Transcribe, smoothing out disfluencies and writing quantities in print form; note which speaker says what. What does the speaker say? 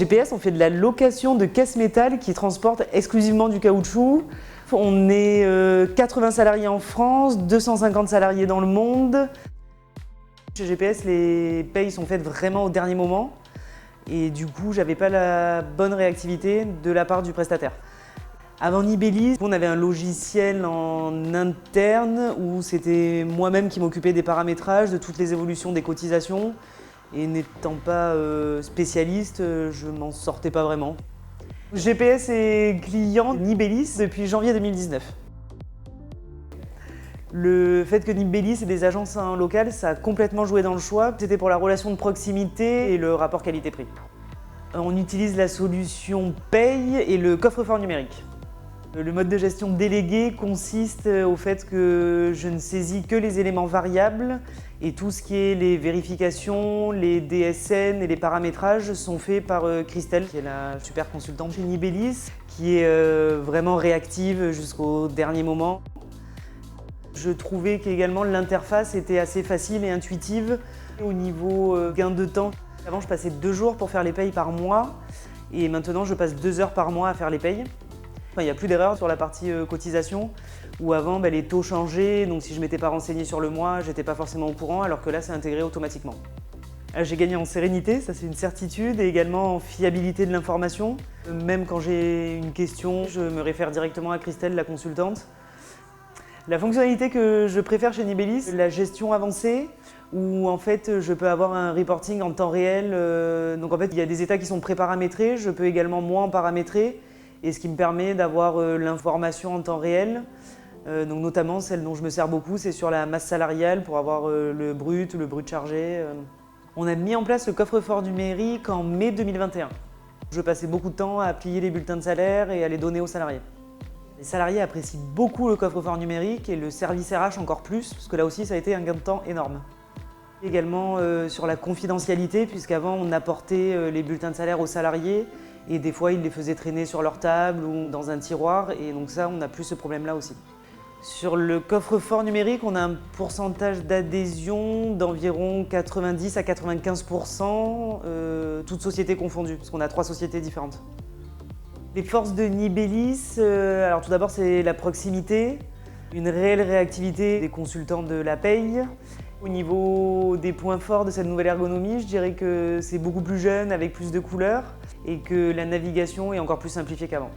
Speaker 1: GPS, on fait de la location de caisses métal qui transportent exclusivement du caoutchouc. On est 80 salariés en France, 250 salariés dans le monde. Chez GPS, les payes sont faites vraiment au dernier moment et du coup, j'avais pas la bonne réactivité de la part du prestataire. Avant Nibelis, on avait un logiciel en interne où c'était moi-même qui m'occupais des paramétrages, de toutes les évolutions des cotisations. Et n'étant pas spécialiste, je m'en sortais pas vraiment. GPS est client Nibelis depuis janvier 2019. Le fait que Nibelis ait des agences en local, ça a complètement joué dans le choix. C'était pour la relation de proximité et le rapport qualité-prix. On utilise la solution paye et le coffre-fort numérique. Le mode de gestion délégué consiste au fait que je ne saisis que les éléments variables et tout ce qui est les vérifications, les DSN et les paramétrages sont faits par Christelle, qui est la super consultante chez Nibelis, qui est vraiment réactive jusqu'au dernier moment. Je trouvais qu'également l'interface était assez facile et intuitive au niveau gain de temps. Avant, je passais 2 jours pour faire les payes par mois et maintenant, je passe 2 heures par mois à faire les payes. Il n'y a plus d'erreur sur la partie cotisation, où avant les taux changeaient, donc si je ne m'étais pas renseigné sur le mois, je n'étais pas forcément au courant, alors que là c'est intégré automatiquement. J'ai gagné en sérénité, ça c'est une certitude, et également en fiabilité de l'information. Même quand j'ai une question, je me réfère directement à Christelle, la consultante. La fonctionnalité que je préfère chez Nibelis, la gestion avancée, où en fait je peux avoir un reporting en temps réel. Donc en fait il y a des états qui sont pré-paramétrés, je peux également moi en paramétrer. Et ce qui me permet d'avoir l'information en temps réel. Donc notamment celle dont je me sers beaucoup, c'est sur la masse salariale pour avoir le brut chargé. On a mis en place le coffre-fort numérique en mai 2021. Je passais beaucoup de temps à plier les bulletins de salaire et à les donner aux salariés. Les salariés apprécient beaucoup le coffre-fort numérique et le service RH encore plus, parce que là aussi ça a été un gain de temps énorme. Également sur la confidentialité, puisqu'avant on apportait les bulletins de salaire aux salariés et des fois ils les faisaient traîner sur leur table ou dans un tiroir et donc ça on n'a plus ce problème-là aussi. Sur le coffre-fort numérique, on a un pourcentage d'adhésion d'environ 90 à 95%, toutes sociétés confondues, parce qu'on a 3 sociétés différentes. Les forces de Nibelis, alors tout d'abord c'est la proximité, une réelle réactivité des consultants de la paye. Au niveau des points forts de cette nouvelle ergonomie, je dirais que c'est beaucoup plus jeune, avec plus de couleurs, et que la navigation est encore plus simplifiée qu'avant.